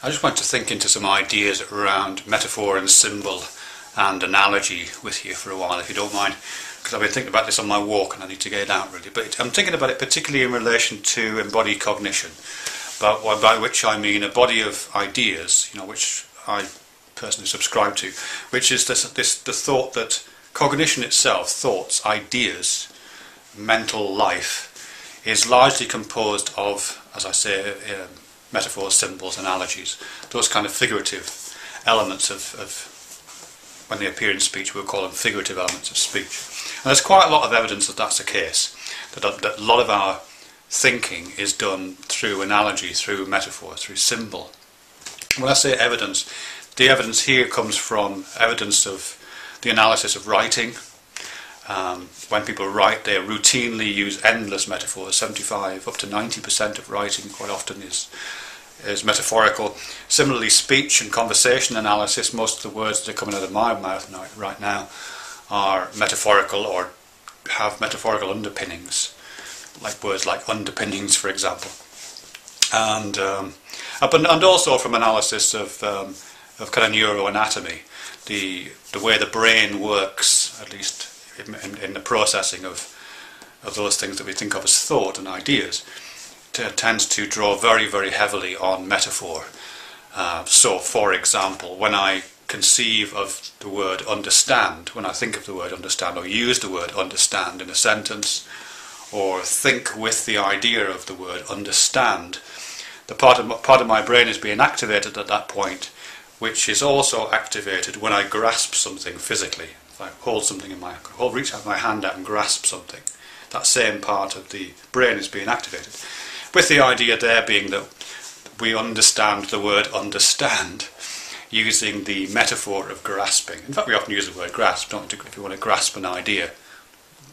I just want to think into some ideas around metaphor and symbol and analogy with you for a while, if you don't mind, because I've been thinking about this on my walk and I need to get it out really. But I'm thinking about it particularly in relation to embodied cognition, by which I mean a body of ideas, which I personally subscribe to, which is the thought that cognition itself, thoughts, ideas, mental life, is largely composed of, as I say, metaphors, symbols, analogies, those kind of figurative elements of when they appear in speech, we'll call them figurative elements of speech. And there's quite a lot of evidence that that's the case, that a lot of our thinking is done through analogy, through metaphor, through symbol. When I say evidence, the evidence here comes from evidence of the analysis of writing. When people write, they routinely use endless metaphors. 75 up to 90% of writing quite often is metaphorical. Similarly, speech and conversation analysis, most of the words that are coming out of my mouth right now are metaphorical or have metaphorical underpinnings, like words like underpinnings, for example. And also from analysis of kind of neuroanatomy, the way the brain works, at least in the processing of those things that we think of as thought and ideas, tends to draw very, very heavily on metaphor. So, for example, when I conceive of the word understand, when I think of the word understand, or use the word understand in a sentence, or think with the idea of the word understand, the part of my brain is being activated at that point, which is also activated when I grasp something physically. If I hold something reach out my hand out and grasp something, that same part of the brain is being activated. With the idea there being that we understand the word understand using the metaphor of grasping. In fact, we often use the word grasp, don't we? If you want to grasp an idea,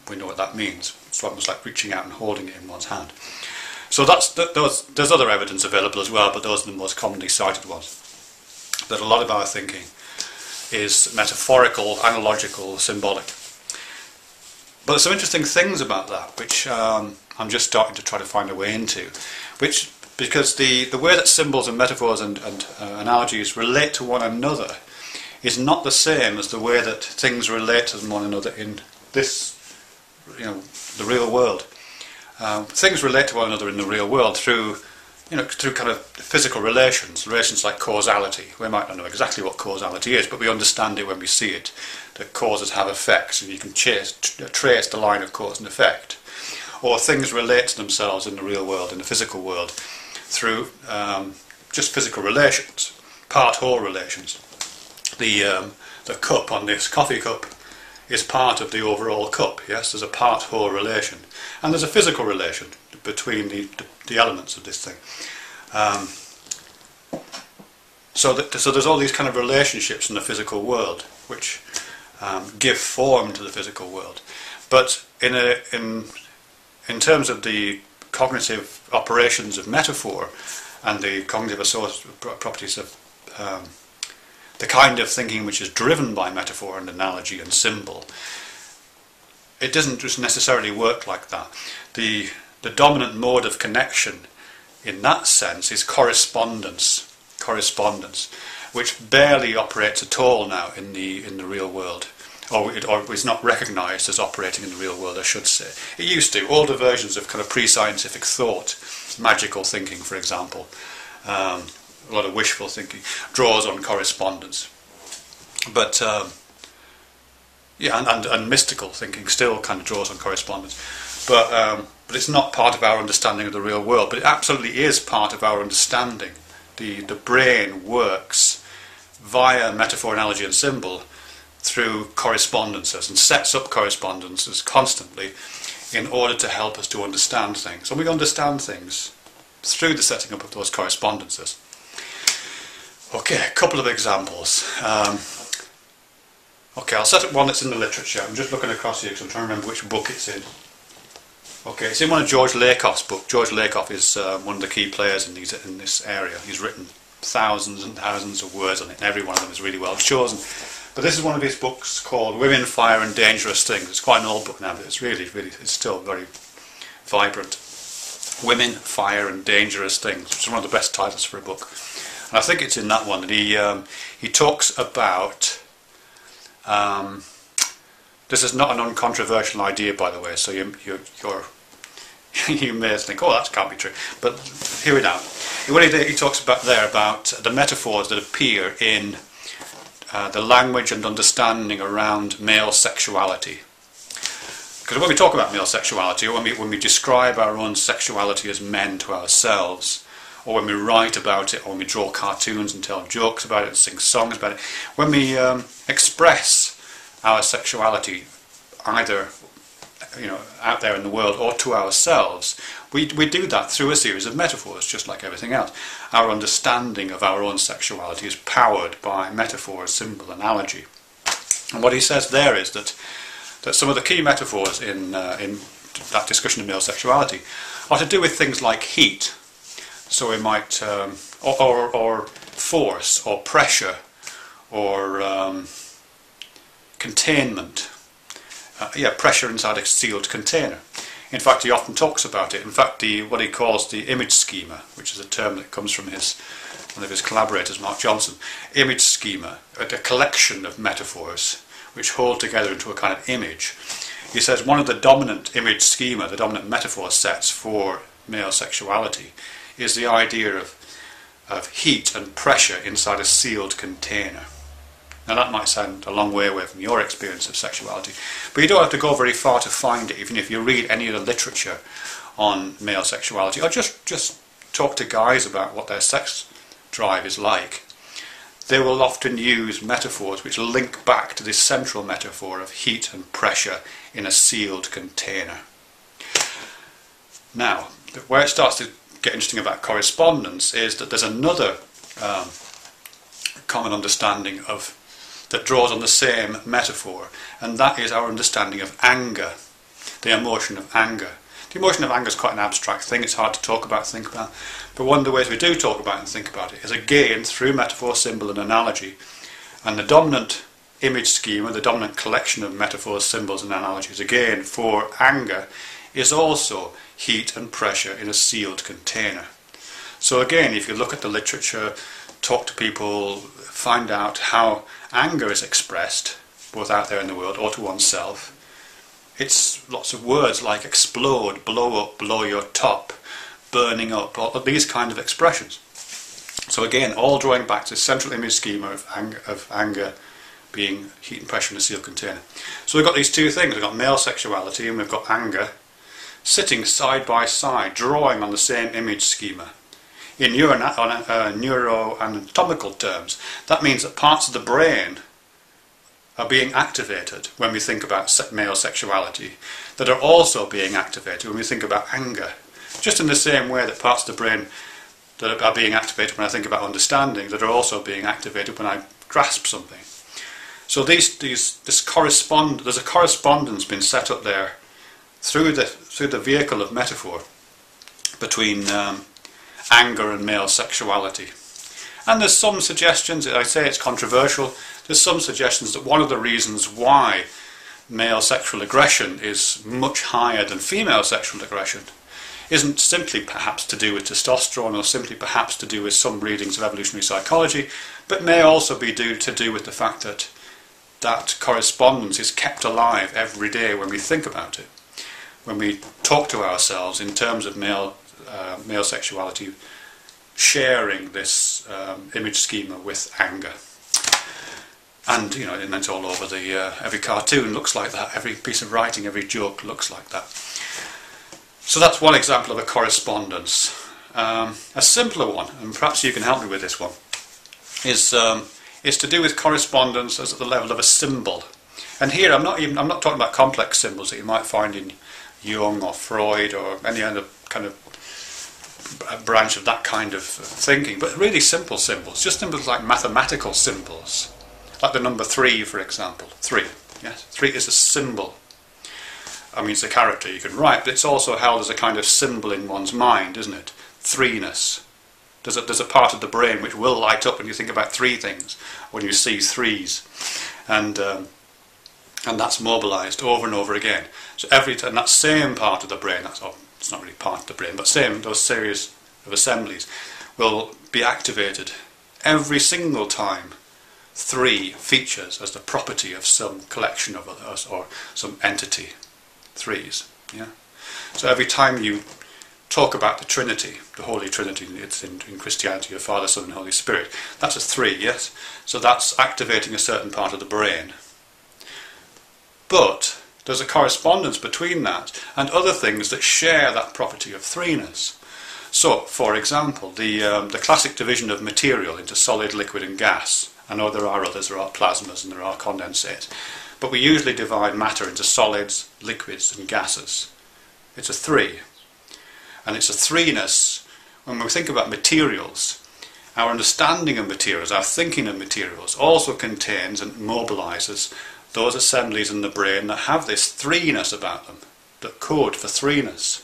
we know what that means. It's almost like reaching out and holding it in one's hand. So there's other evidence available as well, but those are the most commonly cited ones. That a lot of our thinking is metaphorical, analogical, symbolic. But there's some interesting things about that, which I'm just starting to try to find a way into, because the way that symbols and metaphors and analogies relate to one another is not the same as the way that things relate to one another in this, the real world. Things relate to one another in the real world through kind of physical relations like causality. We might not know exactly what causality is, but we understand it when we see it, that causes have effects, and you can trace the line of cause and effect. Or things relate to themselves in the real world, in the physical world, through just physical relations, part-whole relations. The cup on this coffee cup is part of the overall cup, yes? There's a part-whole relation. And there's a physical relation between the elements of this thing. So there's all these kind of relationships in the physical world which give form to the physical world. But in terms of the cognitive operations of metaphor and the cognitive properties of the kind of thinking which is driven by metaphor and analogy and symbol, it doesn't just necessarily work like that. The dominant mode of connection in that sense is correspondence, which barely operates at all now in the real world, or is not recognised as operating in the real world, I should say. It used to. Older versions of kind of pre-scientific thought, magical thinking, for example, a lot of wishful thinking, draws on correspondence. But and mystical thinking still kind of draws on correspondence. But it's not part of our understanding of the real world. But it absolutely is part of our understanding. The brain works via metaphor, analogy and symbol through correspondences and sets up correspondences constantly in order to help us to understand things. And we understand things through the setting up of those correspondences. Okay, a couple of examples. Okay, I'll set up one that's in the literature. I'm just looking across here because I'm trying to remember which book it's in. Okay, it's in one of George Lakoff's books. George Lakoff is one of the key players in this area. He's written thousands and thousands of words on it, and every one of them is really well chosen. But this is one of his books called Women, Fire and Dangerous Things. It's quite an old book now, but it's it's still very vibrant. Women, Fire and Dangerous Things, which is one of the best titles for a book. And I think it's in that one that he talks about. This is not an uncontroversial idea, by the way. So you may think, oh, that can't be true. But hear it out. He talks about the metaphors that appear in the language and understanding around male sexuality. Because when we talk about male sexuality, or when we describe our own sexuality as men to ourselves, or when we write about it, or when we draw cartoons and tell jokes about it and sing songs about it, when we express our sexuality either out there in the world or to ourselves, we do that through a series of metaphors, just like everything else. Our understanding of our own sexuality is powered by metaphor, symbol, analogy. And what he says there is that some of the key metaphors in that discussion of male sexuality are to do with things like heat. So we might, or force, or pressure, or containment. Pressure inside a sealed container. In fact, he often talks about it. In fact, what he calls the image schema, which is a term that comes from one of his collaborators, Mark Johnson. Image schema, a collection of metaphors which hold together into a kind of image. He says one of the dominant image schema, the dominant metaphor sets for male sexuality, is the idea of heat and pressure inside a sealed container. Now that might sound a long way away from your experience of sexuality, but you don't have to go very far to find it, even if you read any of the literature on male sexuality, or just talk to guys about what their sex drive is like. They will often use metaphors which link back to this central metaphor of heat and pressure in a sealed container. Now, where it starts to get interesting about correspondence is that there's another common understanding that draws on the same metaphor, and that is our understanding of anger, the emotion of anger. The emotion of anger is quite an abstract thing, it's hard to talk about, think about, but one of the ways we do talk about and think about it is again through metaphor, symbol and analogy. And the dominant image schema, the dominant collection of metaphors, symbols and analogies again for anger is also heat and pressure in a sealed container. So again, if you look at the literature, talk to people, find out how anger is expressed, both out there in the world or to oneself. It's lots of words like explode, blow up, blow your top, burning up, all of these kind of expressions. So again, all drawing back to the central image schema of anger being heat and pressure in a sealed container. So we've got these two things, we've got male sexuality and we've got anger, sitting side by side, drawing on the same image schema. In neuroanatomical terms, that means that parts of the brain are being activated when we think about male sexuality that are also being activated when we think about anger. Just in the same way that parts of the brain that are being activated when I think about understanding that are also being activated when I grasp something. So there's a correspondence been set up there through the vehicle of metaphor between anger and male sexuality. And there's some suggestions, I say it's controversial, there's some suggestions that one of the reasons why male sexual aggression is much higher than female sexual aggression isn't simply perhaps to do with testosterone or simply perhaps to do with some readings of evolutionary psychology, but may also be to do with the fact that that correspondence is kept alive every day when we think about it, when we talk to ourselves in terms of male sexuality, sharing this image schema with anger. And and it's all over every cartoon looks like that, every piece of writing, every joke looks like that. So that's one example of a correspondence. A simpler one, and perhaps you can help me with this one, is to do with correspondence as at the level of a symbol. And here I'm not talking about complex symbols that you might find in Jung or Freud or any other kind of branch of that kind of thinking, but really simple symbols, just symbols like mathematical symbols, like the number 3, for example. 3, yes, 3 is a symbol. I mean, it's a character you can write, but it's also held as a kind of symbol in one's mind, isn't it? Threeness. There's a part of the brain which will light up when you think about 3 things, when you see 3s, and that's mobilised over and over again. So and that same part of the brain, it's not really part of the brain, but those series of assemblies will be activated every single time 3 features as the property of some collection of others or some entity, 3s. Yeah. So every time you talk about the Trinity, the Holy Trinity, it's in Christianity, your Father, Son and Holy Spirit, that's a 3, yes? So that's activating a certain part of the brain. But there's a correspondence between that and other things that share that property of 3ness. So, for example, the classic division of material into solid, liquid and gas. I know there are others, there are plasmas and there are condensates, but we usually divide matter into solids, liquids and gases. It's a 3. And it's a 3ness. When we think about materials, our understanding of materials, our thinking of materials, also contains and mobilises those assemblies in the brain that have this 3ness about them, that code for 3ness.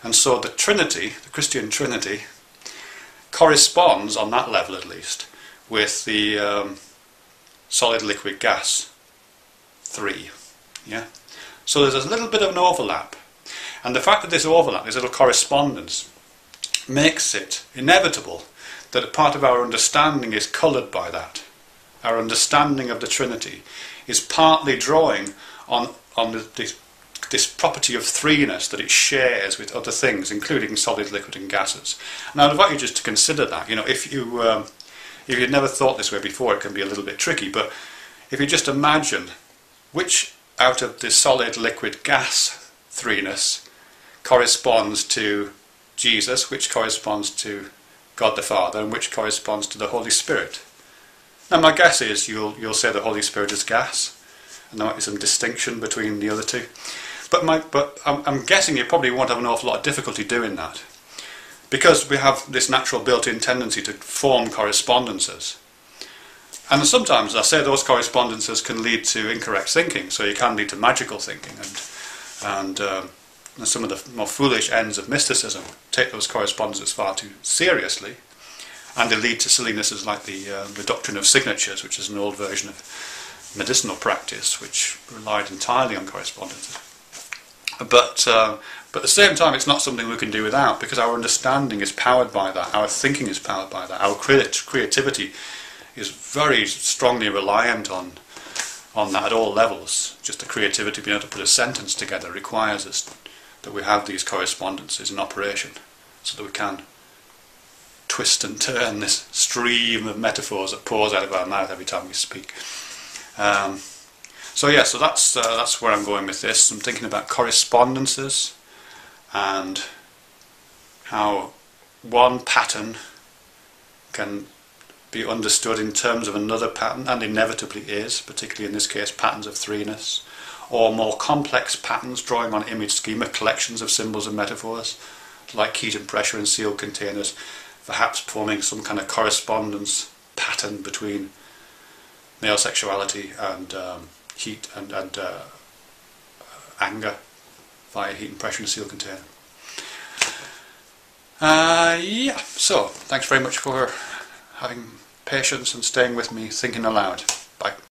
And so the Trinity, the Christian Trinity, corresponds, on that level at least, with the solid, liquid, gas 3. Yeah? So there's a little bit of an overlap. And the fact that this overlap, this little correspondence, makes it inevitable that a part of our understanding is coloured by that. Our understanding of the Trinity is partly drawing on this property of 3ness that it shares with other things, including solid, liquid and gases. And I'd invite you just to consider that. You know, if you've never thought this way before, it can be a little bit tricky, but if you just imagine which out of the solid, liquid, gas 3ness corresponds to Jesus, which corresponds to God the Father, and which corresponds to the Holy Spirit. Now my guess is you'll say the Holy Spirit is gas, and there might be some distinction between the other two. But I'm guessing you probably won't have an awful lot of difficulty doing that, because we have this natural built-in tendency to form correspondences. And sometimes, I say, those correspondences can lead to incorrect thinking, so you can lead to magical thinking, and some of the more foolish ends of mysticism take those correspondences far too seriously, and they lead to sillinesses like the doctrine of signatures, which is an old version of medicinal practice, which relied entirely on correspondences. But at the same time, it's not something we can do without, because our understanding is powered by that, our thinking is powered by that, our creativity is very strongly reliant on that at all levels. Just the creativity, being able to put a sentence together, requires us that we have these correspondences in operation, so that we can twist and turn this stream of metaphors that pours out of our mouth every time we speak. So that's where I'm going with this. I'm thinking about correspondences and how one pattern can be understood in terms of another pattern, and inevitably is, particularly in this case patterns of 3ness, or more complex patterns drawing on image schema, collections of symbols and metaphors, like heat and pressure in sealed containers, perhaps forming some kind of correspondence pattern between male sexuality and heat and anger via heat and pressure in a sealed container. Yeah, so thanks very much for having patience and staying with me, thinking aloud. Bye.